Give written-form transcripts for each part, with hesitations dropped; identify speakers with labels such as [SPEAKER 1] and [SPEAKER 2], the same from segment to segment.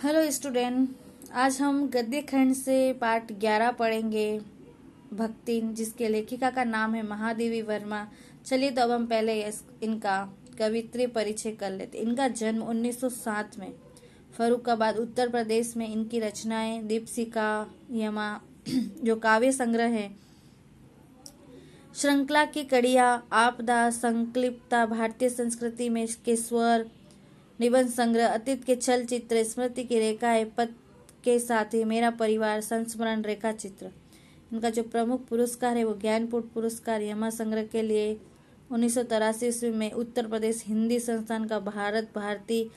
[SPEAKER 1] Hello student, आज हम गद्य खंड से पाठ 11 पढ़ेंगे। भक्ति, जिसके लेखिका का नाम है महादेवी वर्मा। चलिए तो अब हम पहले इनका कवित्री परिचय कर लेते। इनका जन्म 1907 में फर्रुखाबाद उत्तर प्रदेश में। इनकी रचनाएं दीपशिखा, यमा जो काव्य संग्रह है, श्रृंखला की कड़िया, आपदा, संक्लिप्ता, भारतीय संस्कृति में के स्वर, निबंध संग्रह, अतीत के छल चित्र, स्मृति की रेखाएं, पद के साथी, मेरा परिवार, संस्मरण, रेखा चित्र। इनका जो प्रमुख पुरस्कार है वो ज्ञानपीठ पुरस्कार यमा संग्रह के लिए 1983 ईस्वी में, उत्तर प्रदेश हिंदी संस्थान का भारत भारती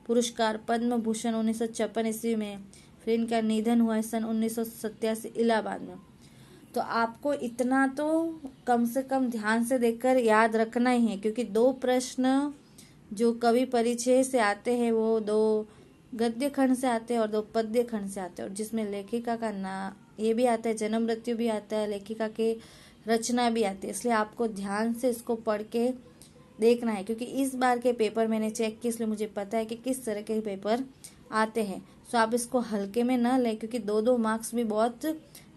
[SPEAKER 1] पुरस्कार, पद्म भूषण 1956 ईस्वी में। फिर इनका निधन हुआ है सन 1987 इलाहाबाद में। तो आपको इतना तो कम से कम ध्यान से देखकर याद रखना ही है, क्योंकि दो प्रश्न जो कवि परिचय से आते हैं वो दो गद्य खंड से आते हैं और दो पद्य खंड से आते हैं, और जिसमें लेखिका का नाम ये भी आता है, जन्म मृत्यु भी आता है, लेखिका के रचना भी आती है। इसलिए आपको ध्यान से इसको पढ़ के देखना है, क्योंकि इस बार के पेपर मैंने चेक किए, इसलिए मुझे पता है कि किस तरह के पेपर आते हैं। तो आप इसको हल्के में न लें, क्योंकि दो मार्क्स भी बहुत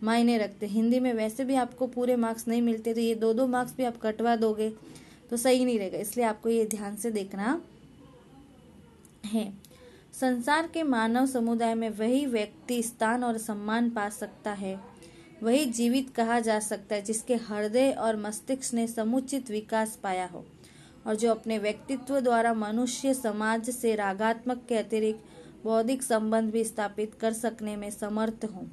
[SPEAKER 1] मायने रखते हैं। हिंदी में वैसे भी आपको पूरे मार्क्स नहीं मिलते, तो ये दो मार्क्स भी आप कटवा दोगे तो सही नहीं रहेगा। इसलिए आपको ये ध्यान से देखना है। संसार के मानव समुदाय में वही व्यक्ति स्थान और सम्मान पा सकता है, वही जीवित कहा जा सकता है जिसके हृदय और मस्तिष्क ने समुचित विकास पाया हो, और जो अपने व्यक्तित्व द्वारा मनुष्य समाज से रागात्मक के अतिरिक्त बौद्धिक संबंध भी स्थापित कर सकने में समर्थ हो।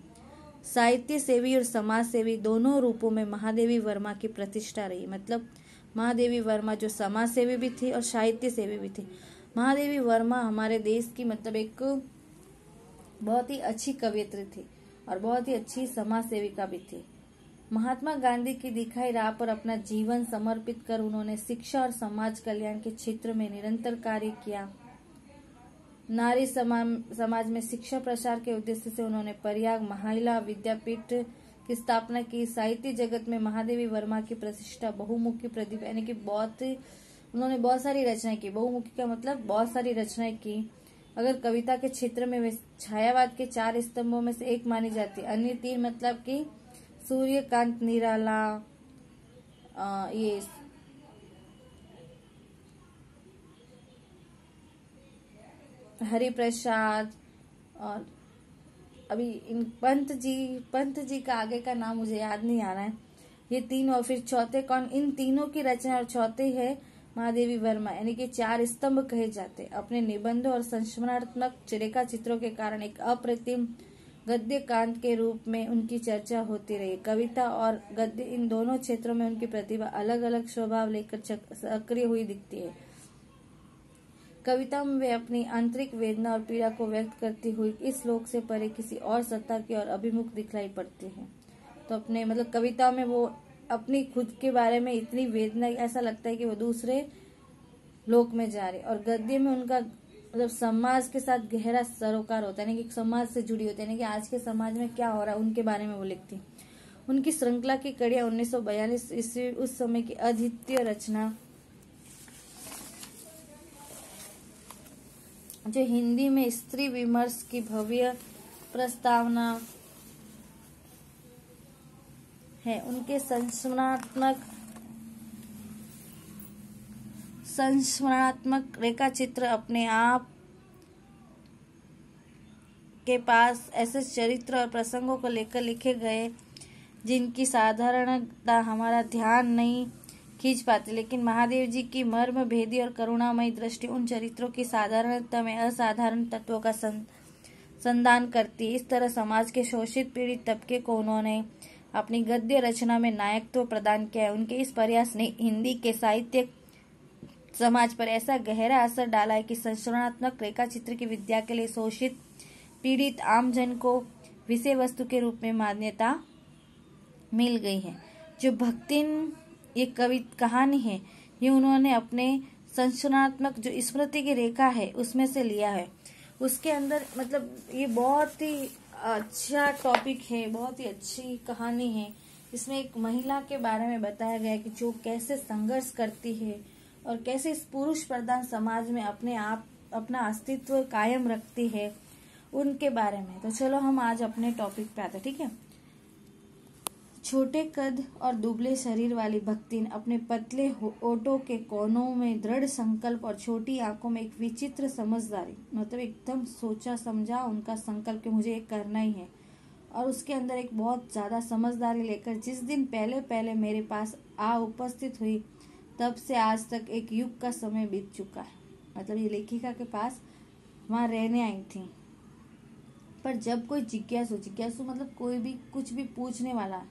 [SPEAKER 1] साहित्य सेवी और समाज सेवी दोनों रूपों में महादेवी वर्मा की प्रतिष्ठा रही। मतलब महादेवी वर्मा जो समाज सेवी भी थी और साहित्य सेवी भी थी। महादेवी वर्मा हमारे देश की मतलब एक बहुत ही अच्छी कवयित्री थी और बहुत ही अच्छी समाज सेविका भी थी। महात्मा गांधी की दिखाई राह पर अपना जीवन समर्पित कर उन्होंने शिक्षा और समाज कल्याण के क्षेत्र में निरंतर कार्य किया। नारी समाज में शिक्षा प्रसार के उद्देश्य से उन्होंने प्रयाग महिला विद्यापीठ की स्थापना की। साहित्य जगत में महादेवी वर्मा की प्रतिष्ठा बहुमुखी प्रतिभा, यानी कि उन्होंने बहुत सारी रचनाएं की। बहुमुखी का मतलब बहुत सारी रचनाएं की। अगर कविता के क्षेत्र में वे छायावाद के 4 स्तंभों में से एक मानी जाती। अन्य 3 मतलब कि सूर्यकांत निराला, ये हरिप्रसाद, और अभी इन पंत जी का आगे का नाम मुझे याद नहीं आ रहा है। ये 3, और फिर चौथे कौन, इन तीनों की रचना और चौथे है महादेवी वर्मा, यानी कि 4 स्तंभ कहे जाते। अपने निबंधों और संस्मरणात्मक रेखा चित्रों के कारण एक अप्रतिम गद्य कांत के रूप में उनकी चर्चा होती रही। कविता और गद्य इन दोनों क्षेत्रों में उनकी प्रतिभा अलग अलग स्वभाव लेकर सक्रिय हुई दिखती है। कविता में वे अपनी आंतरिक वेदना और पीड़ा को व्यक्त करती हुई इस लोक से परे किसी और सत्ता की ओर अभिमुख दिखलाई पड़ती है। तो अपने मतलब कविता में वो अपनी खुद के बारे में इतनी वेदना, ऐसा लगता है कि वो दूसरे लोक में जा रहे। और गद्य में उनका मतलब समाज के साथ गहरा सरोकार होता है, यानी कि समाज से जुड़ी होती है, यानी कि आज के समाज में क्या हो रहा है उनके बारे में वो लिखती। उनकी श्रृंखला की कड़िया 1942 ईस्वी उस समय की अद्वितीय रचना, जो हिंदी में स्त्री विमर्श की भव्य प्रस्तावना है। उनके संस्मरणात्मक रेखा चित्र अपने आप के पास ऐसे चरित्र और प्रसंगों को लेकर लिखे गए जिनकी साधारणता हमारा ध्यान नहीं खींच पाती, लेकिन महादेव जी की मर्म भेदी और करुणामयी दृष्टि उन चरित्रों की साधारणता में असाधारण तत्वों का संधान करती। इस तरह समाज के शोषित पीड़ित तबके को उन्होंने अपनी गद्य रचना में नायकत्व प्रदान किया है। उनके इस प्रयास ने हिंदी के साहित्य समाज पर ऐसा गहरा असर डाला है कि संस्मरणात्मक रेखा चित्र की विद्या के लिए शोषित पीड़ित आमजन को विषय वस्तु के रूप में मान्यता मिल गई है। जो भक्तिन ये कहानी है, ये उन्होंने अपने संस्मरणात्मक जो स्मृति की रेखा है उसमें से लिया है। उसके अंदर मतलब ये बहुत ही अच्छा टॉपिक है, बहुत ही अच्छी कहानी है। इसमें एक महिला के बारे में बताया गया है कि जो कैसे संघर्ष करती है और कैसे इस पुरुष प्रधान समाज में अपना अस्तित्व कायम रखती है, उनके बारे में। तो चलो हम आज अपने टॉपिक पे आते हैं, ठीक है। छोटे कद और दुबले शरीर वाली भक्तिन अपने पतले ओठों के कोनों में दृढ़ संकल्प और छोटी आंखों में एक विचित्र समझदारी, मतलब एकदम सोचा समझा उनका संकल्प कि मुझे ये करना ही है, और उसके अंदर एक बहुत ज्यादा समझदारी लेकर जिस दिन पहले पहले मेरे पास आ उपस्थित हुई, तब से आज तक एक युग का समय बीत चुका है। मतलब ये लेखिका के पास वहां रहने आई थी, पर जब कोई जिज्ञासु मतलब कोई भी कुछ भी पूछने वाला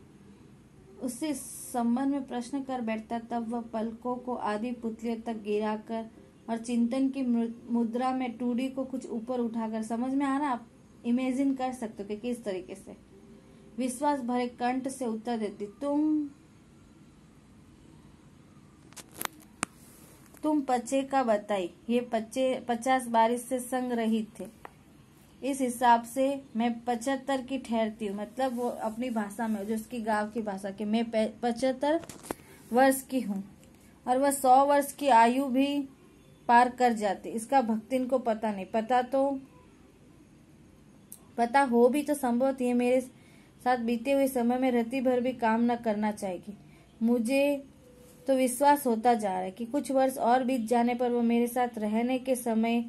[SPEAKER 1] उससे संबंध में प्रश्न कर बैठता, तब वह पलकों को आधी पुतलियों तक गिराकर और चिंतन की मुद्रा में टूडी को कुछ ऊपर उठाकर, समझ में आ रहा, आप इमेजिन कर सकते हो कि किस तरीके से विश्वास भरे कंठ से उत्तर देती, तुम पचे का बताई, ये 50 बारिश से संग रहित थे, इस हिसाब से मैं 75 की ठहरती हूँ। मतलब वो अपनी भाषा में, जो उसकी गांव की भाषा के, मैं 75 वर्ष की हूँ और वह 100 वर्ष की आयु भी पार कर जाती। इसका भक्तिन को पता नहीं, पता हो भी तो संभव ये मेरे साथ बीते हुए समय में रति भर भी काम न करना चाहिए। मुझे तो विश्वास होता जा रहा है कि कुछ वर्ष और बीत जाने पर वो मेरे साथ रहने के समय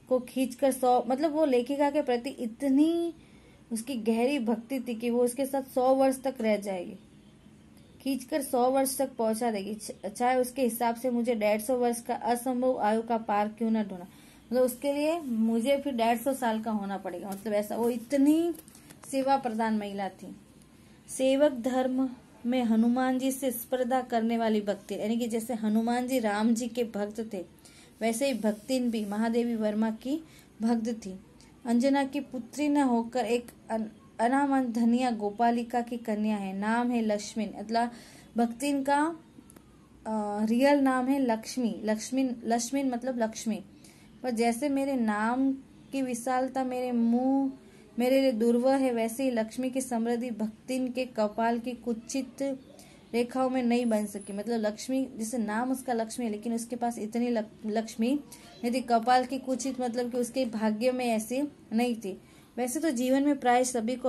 [SPEAKER 1] को खींचकर 100, मतलब वो लेखिका के प्रति इतनी उसकी गहरी भक्ति थी कि वो उसके साथ 100 वर्ष तक रह जाएगी, खींचकर 100 वर्ष तक पहुंचा देगी, चाहे उसके हिसाब से मुझे 150 वर्ष का असंभव आयु का पार क्यों न ढूंढा। मतलब उसके लिए मुझे फिर 150 साल का होना पड़ेगा, मतलब ऐसा। वो इतनी सेवा प्रधान महिला थी। सेवक धर्म में हनुमान जी से स्पर्धा करने वाली भक्ति, यानी कि जैसे हनुमान जी राम जी के भक्त थे, वैसे ही भक्तिन भी महादेवी वर्मा की भक्त थी। अंजना की पुत्री न होकर एक अनामन धनिया गोपालिका की कन्या है, नाम है लक्ष्मी। मतलब भक्तिन का रियल नाम है लक्ष्मी मतलब लक्ष्मी। पर जैसे मेरे नाम की विशालता मेरे लिए दुर्लभ है, वैसे ही लक्ष्मी की समृद्धि भक्तिन के कपाल की कुचित रेखाओं में नहीं बन सकी। मतलब लक्ष्मी, जैसे नाम उसका लक्ष्मी है, लेकिन उसके पास इतनी लक्ष्मी नहीं थी, कपाल की कुचित, मतलब कि उसके भाग्य में ऐसी नहीं थी। वैसे तो जीवन में प्राय सभी को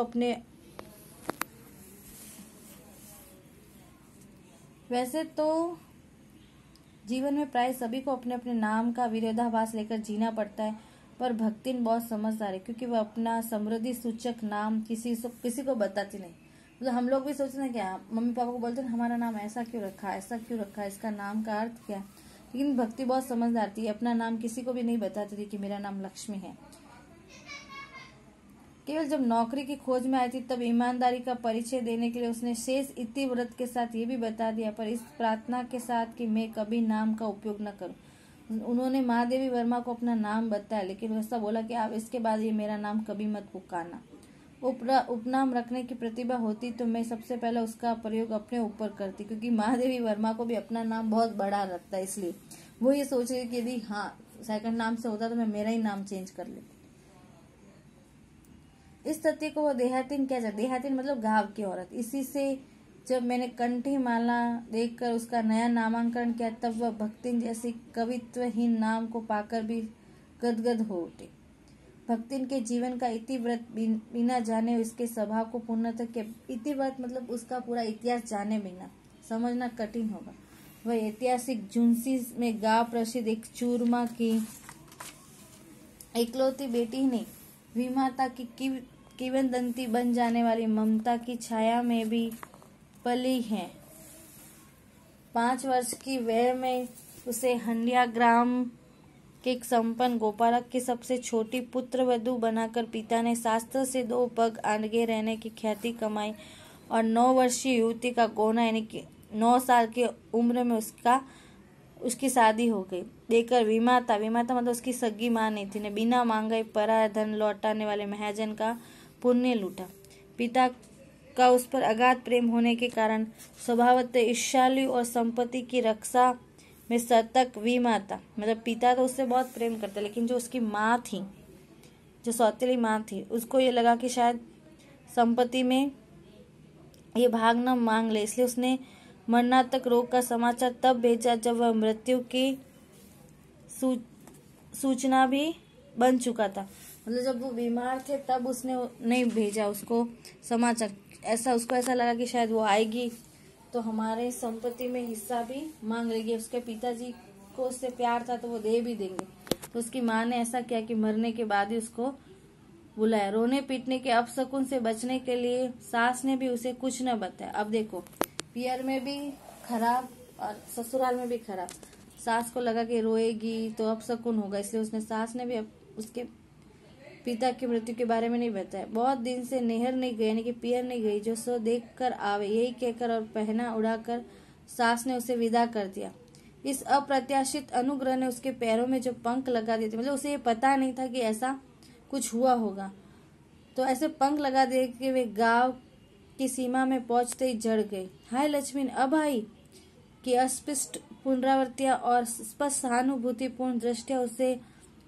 [SPEAKER 1] अपने अपने नाम का विरोधाभास लेकर जीना पड़ता है, पर भक्तिन बहुत समझदार है, क्योंकि वह अपना समृद्धि सूचक नाम किसी को बताती नहीं। मतलब हम लोग भी सोचते हैं क्या, मम्मी पापा को बोलते हैं हमारा नाम ऐसा क्यों रखा, इसका नाम का अर्थ क्या, लेकिन भक्ति बहुत समझदार थी, अपना नाम किसी को भी नहीं बताती थी कि मेरा नाम लक्ष्मी है। केवल जब नौकरी की खोज में आई थी, तब ईमानदारी का परिचय देने के लिए उसने शेष इतिव्रत के साथ ये भी बता दिया, पर इस प्रार्थना के साथ कि मैं कभी नाम का उपयोग न करूं। उन्होंने महादेवी वर्मा को अपना नाम बताया, लेकिन वैसा बोला कि आप इसके बाद ये मेरा नाम कभी मत पुकारना। उपनाम रखने की प्रतिभा होती तो मैं सबसे पहले उसका प्रयोग अपने ऊपर करती, क्योंकि महादेवी वर्मा को भी अपना नाम बहुत बड़ा लगता है, इसलिए वो ये सोच रही कि यदि सेकंड नाम से होता तो मैं मेरा ही नाम चेंज कर लेती। इस तथ्य को वो देहातीन देहातीन मतलब गांव की औरत। इसी से जब मैंने कंठी माला देखकर उसका नया नामांकन किया, तब वह भक्तिन जैसी कवित्वहीन नाम को पाकर भी गदगद हो उठी। भक्तिन के जीवन का इतिव्रत बिना जाने उसके स्वभाव को पूर्णतः के इतिव्रत मतलब उसका पूरा इतिहास जाने बिना समझना कठिन होगा। वह ऐतिहासिक झुंसी में गांव प्रसिद्ध एक चूरमा की इकलौती बेटी नहीं, विमाता की किंवदंती बन जाने वाली ममता की छाया में भी पली है। 5 वर्ष की वय में उसे हंडिया ग्राम के एक संपन्न गोपालक की सबसे छोटी पुत्र वधू बनाकर पिता ने शास्त्र से 2 पग आगे रहने की ख्याति कमाई, और 9 वर्षीय युवती का गौना यानी कि 9 साल की उम्र में उसकी शादी हो गई। देकर विमाता मतलब उसकी सगी मां नहीं थी, ने बिना मांगे पराया धन लौटाने वाले महाजन का पुण्य लूटा। पिता का उस पर अगाध प्रेम होने के कारण स्वभावतः ईर्ष्यालु और संपत्ति की रक्षा में सतर्क विमाता, मतलब पिता तो उससे बहुत प्रेम करता, लेकिन जो उसकी माँ थी, जो सौतेली माँ थी, उसको ये लगा कि शायद संपत्ति में ये भाग न मांग ले, इसलिए उसने मरणातक रोग का समाचार तब भेजा जब वह मृत्यु की सूचना भी बन चुका था। मतलब जब वो बीमार थे तब उसने नहीं भेजा उसको समाचार, ऐसा उसको ऐसा लगा कि शायद वो आएगी तो हमारे संपत्ति में हिस्सा भी मांग लेगी। उसके पिताजी को उससे प्यार था तो वो दे भी देंगे। तो उसकी माँ ने ऐसा किया कि मरने के बाद ही उसको बुलाया। रोने पीटने के अपशकुन से बचने के लिए सास ने भी उसे कुछ न बताया। अब देखो, पियर में भी खराब और ससुराल में भी खराब। सास को लगा कि रोएगी तो अपशकुन होगा, इसलिए उसने सास ने भी उसके पिता की मृत्यु के बारे में नहीं बताया। बहुत दिन से नेहर नहीं गई, यानी कि पियर नहीं गई, जो सो देख कर आवे, यही कहकर और पहना उड़ाकर सास ने उसे विदा कर दिया। इस अप्रत्याशित अनुग्रह ने उसके पैरों में जो पंख लगा दिए थे, मतलब उसे ये पता नहीं था कि ऐसा कुछ हुआ होगा, तो ऐसे पंख लगा दे कि वे गांव की सीमा में पहुंचते ही जड़ गई। हाय लक्ष्मी, अब आई कि अस्पष्ट पुनरावृत्तियां और स्पष्ट सहानुभूतिपूर्ण दृष्टियां उसे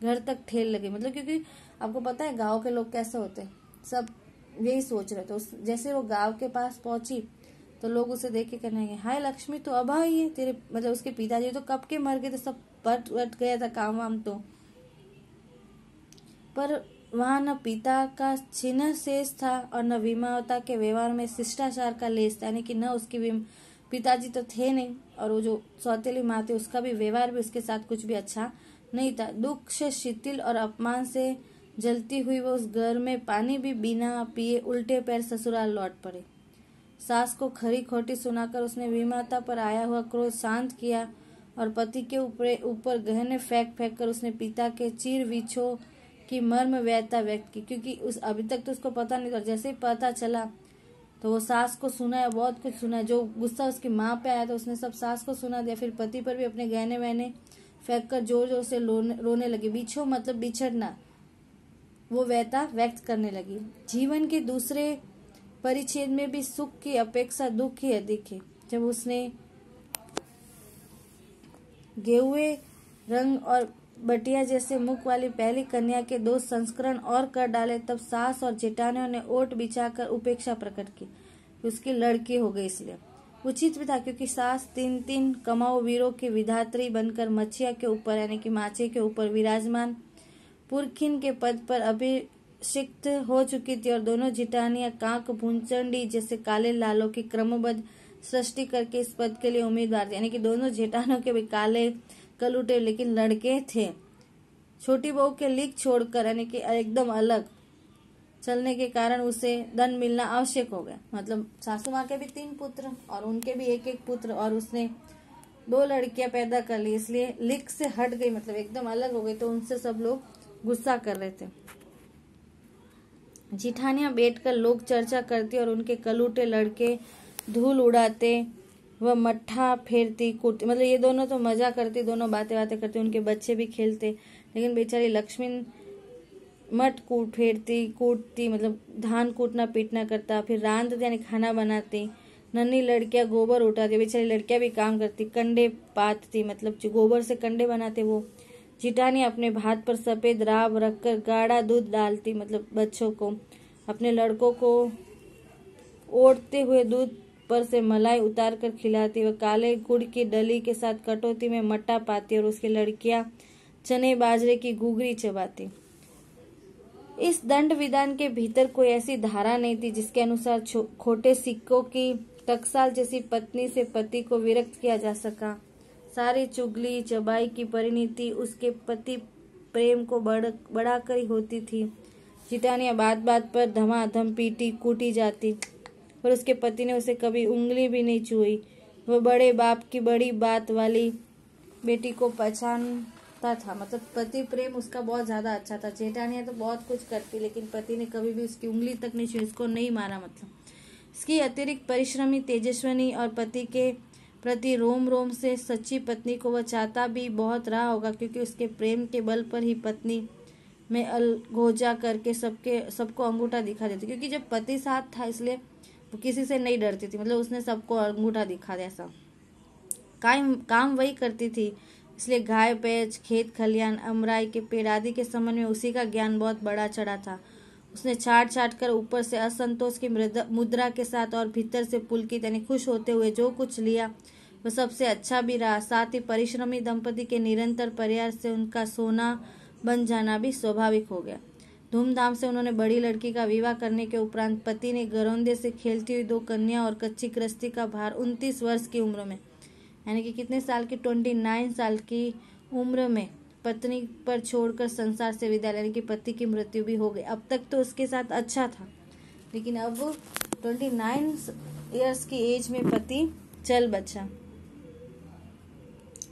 [SPEAKER 1] घर तक ठेल लगे। मतलब क्योंकि आपको पता है गांव के लोग कैसे होते हैं, सब यही सोच रहे थे। जैसे वो गांव के पास पहुंची तो लोग उसे देख के कहने लगे, हाय लक्ष्मी तो अब आई है, तेरे मतलब उसके पिताजी तो कब के मर गए थे, सब पट गया था काम वाम तो। पर वहां न पिता का चिन्ह शेष था और न विमावता के व्यवहार में शिष्टाचार का लेस था, यानी कि न उसके पिताजी तो थे नहीं और वो जो सौतेली माँ थी उसका भी व्यवहार भी उसके साथ कुछ भी अच्छा नहीं था। दुख से शिथिल और अपमान से जलती हुई वो उस घर में पानी भी बिना पिए उल्टे पैर ससुराल लौट पड़े। सास को खरी खोटी सुनाकर उसने विमाता पर आया हुआ क्रोध शांत किया और पति के ऊपर गहने फेंक कर उसने पिता के चीर विछो की मर्म व्यथा व्यक्त की। क्योंकि उस अभी तक तो उसको पता नहीं था, जैसे ही पता चला तो वो सास को सुना, बहुत कुछ सुना। जो गुस्सा उसकी माँ पे आया था उसने सब सास को सुना दिया। फिर पति पर भी अपने गहने वहने फेंक कर जोर जोर से रोने लगी। बिछो मतलब बिछड़ना, वो व्यथा व्यक्त करने लगी। जीवन के दूसरे परिच्छेद में भी सुख की अपेक्षा दुख ही अधिक है। जब उसने गेहुए रंग और बटिया जैसे मुख वाली पहली कन्या के 2 संस्करण और कर डाले, तब सास और जेठानियों ने ओट बिछाकर उपेक्षा प्रकट की। उसकी लड़की हो गई, इसलिए उचित भी था, क्योंकि सास 3 कमाऊ वीरों की विधात्री बनकर मछिया के ऊपर यानी कि माचे के ऊपर विराजमान पुरखिन के पद पर अभिषिक्त हो चुकी थी और दोनों जेठानियां कांक भूचंडी जैसे काले लालों की क्रमबद्ध सृष्टि करके इस पद के लिए उम्मीदवार थे। यानी कि दोनों जेठानों के भी काले कलूटे लेकिन लड़के थे। छोटी बहू के लीक छोड़कर यानी कि एकदम अलग चलने के कारण उसे धन मिलना आवश्यक हो गया। मतलब सासू माँ के भी 3 पुत्र और उनके भी 1 पुत्र और उसने 2 लड़कियां पैदा कर ली, इसलिए लीक से हट गई, मतलब एकदम अलग हो गई। तो उनसे सब लोग गुस्सा कर रहे थे। जिठानियां बैठकर लोग चर्चा करती और उनके कलूटे लड़के धूल उड़ाते वह मट्ठा फेरती कूटती। मतलब ये दोनों तो मजा करती, दोनों बातें करती, उनके बच्चे भी खेलते, लेकिन बेचारी लक्ष्मी मट फेरती कूटती, मतलब धान कूटना पीटना करता, फिर रांधती यानी खाना बनाती। नन्ही लड़कियां गोबर उठाती, बेचारी लड़कियां भी काम करती, कंडे पातती, मतलब जो गोबर से कंडे बनाते वो। जिठानी अपने भात पर सफेद राब रखकर गाढ़ा दूध डालती, मतलब बच्चों को। अपने लड़कों को ओढ़ते हुए दूध पर से मलाई उतार कर खिलाती। वह काले गुड़ की डली के साथ कटोती में मट्टा पाती और उसकी लड़कियां चने बाजरे की गुगरी चबाती। इस दंड विधान के भीतर कोई ऐसी धारा नहीं थी जिसके अनुसार खोटे सिक्कों की टकसाल जैसी पत्नी से पति को विरक्त किया जा सका। सारी चुगली चबाई की परिणति उसके पति प्रेम को बढ़ाकर ही होती थी। जिठानियां बात बात पर धमाधम पीटी कूटी जाती, पर उसके पति ने उसे कभी उंगली भी नहीं छुई। वह बड़े बाप की बड़ी बात वाली बेटी को पहचानता था, मतलब पति प्रेम उसका बहुत ज्यादा अच्छा था। जेठानियां तो बहुत कुछ करती, लेकिन पति ने कभी भी उसकी उंगली तक नहीं छुई, उसको नहीं मारा। मतलब इसकी अतिरिक्त परिश्रमी तेजस्विनी और पति के प्रति रोम रोम से सच्ची पत्नी को वह चाहता भी बहुत रहा होगा, क्योंकि उसके प्रेम के बल पर ही पत्नी में अलगोजा करके सबको अंगूठा दिखा देती। क्योंकि जब पति साथ था इसलिए वो किसी से नहीं डरती थी, मतलब उसने सबको अंगूठा दिखा दिया। सब काम वही करती थी, इसलिए गाय पेच खेत खलियान अमराई के पेड़ आदि के संबंध में उसी का ज्ञान बहुत बड़ा चढ़ा था। उसने छाट कर ऊपर से असंतोष की मुद्रा के साथ और भीतर से पुलकित यानी खुश होते हुए जो कुछ लिया वह सबसे अच्छा भी रहा। साथ ही परिश्रमी दंपति के निरंतर प्रयास से उनका सोना बन जाना भी स्वाभाविक हो गया। धूमधाम से उन्होंने बड़ी लड़की का विवाह करने के उपरांत पति ने घरौंदे से खेलती हुई 2 कन्या और कच्ची गृहस्थी का भार 29 वर्ष की उम्र में, यानी कि कितने साल की, 29 साल की उम्र में पत्नी पर छोड़कर संसार से विदा, यानी कि पति की मृत्यु भी हो गई। अब तक तो उसके साथ अच्छा था, लेकिन अब 29 इयर्स की एज में पति चल बचा।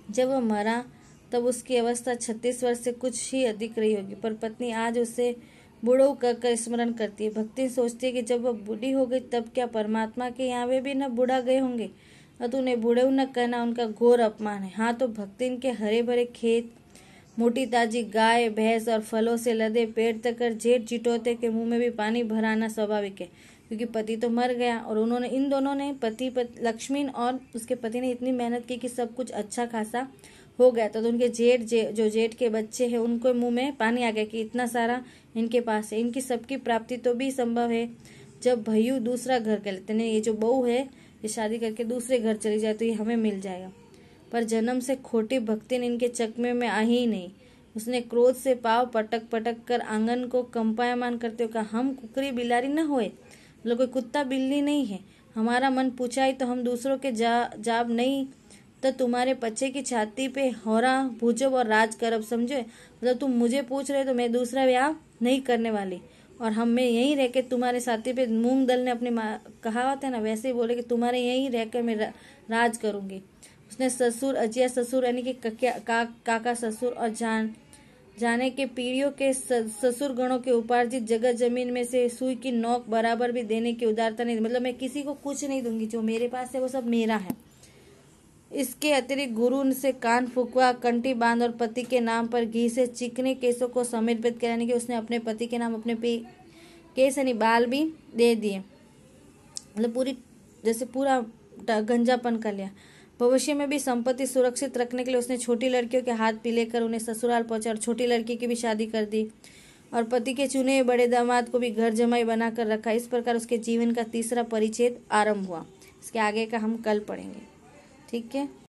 [SPEAKER 1] जब वह मरा तब उसकी अवस्था 36 वर्ष से कुछ ही अधिक रही होगी, पर पत्नी आज उसे बूढ़ो कहकर स्मरण करती है। भक्ति सोचती है कि जब वह बूढ़ी हो गई तब क्या परमात्मा के यहाँ वे भी न बूढ़ा गए होंगे, अतः उन्हें बूढ़े न कहना उनका घोर अपमान है। हाँ, तो भक्ति के हरे भरे खेत, मोटी ताजी गाय भैंस और फलों से लदे पेड़ तक जेठ जिटौते के मुंह में भी पानी भराना स्वाभाविक है, क्योंकि पति तो मर गया और उन्होंने, इन दोनों ने, लक्ष्मी और उसके पति ने इतनी मेहनत की कि सब कुछ अच्छा खासा हो गया। तो उनके जो जेठ के बच्चे हैं उनको मुंह में पानी आ गया कि इतना सारा इनके पास है, इनकी सबकी प्राप्ति तो भी संभव है जब भैयू दूसरा घर कर लेते हैं। ये जो बहू है ये शादी करके दूसरे घर चली जाए तो ये हमें मिल जाएगा, पर जन्म से खोटी भक्ति इनके चकमे में आ ही नहीं। उसने क्रोध से पाव पटक पटक कर आंगन को कंपायमान करते हुए कहा, हम कुकरी बिलारी न होए, मतलब कोई कुत्ता बिल्ली नहीं है। हमारा मन पूछाई तो हम दूसरों के जाब नहीं, तो तुम्हारे बच्चे की छाती पे होरा भूजब और राज करब, समझे। मतलब तुम मुझे पूछ रहे तो मैं दूसरा ब्याह नहीं करने वाली, और हम में यहीं रह के तुम्हारे साथी पे मूंग दल ने अपनी कहावत है ना, वैसे ही बोले कि तुम्हारे यहीं रहकर मैं राज करूंगी। उसने ससुर, अजिया ससुर यानी कि काका ससुर और जाने के पीढ़ियों के ससुर गणों के उपार्जित जगह जमीन में से सुई की नोक बराबर भी देने की उदारता नहीं, मतलब मैं किसी को कुछ नहीं दूंगी, जो मेरे पास है वो सब मेरा है। इसके अतिरिक्त गुरु से कान फुकवा, कंठी बांध और पति के नाम पर घी से चिकने केसों को समर्पित कराने के उसने अपने पति के नाम अपने केस यानी बाल भी दे दिए, मतलब पूरा गंजापन कर लिया। भविष्य में भी संपत्ति सुरक्षित रखने के लिए उसने छोटी लड़कियों के हाथ पीले कर उन्हें ससुराल पहुंचा और छोटी लड़की की भी शादी कर दी और पति के चुने हुए बड़े दामाद को भी घर जमाई बनाकर रखा। इस प्रकार उसके जीवन का तीसरा परिच्छेद आरंभ हुआ। इसके आगे का हम कल पढ़ेंगे, ठीक है।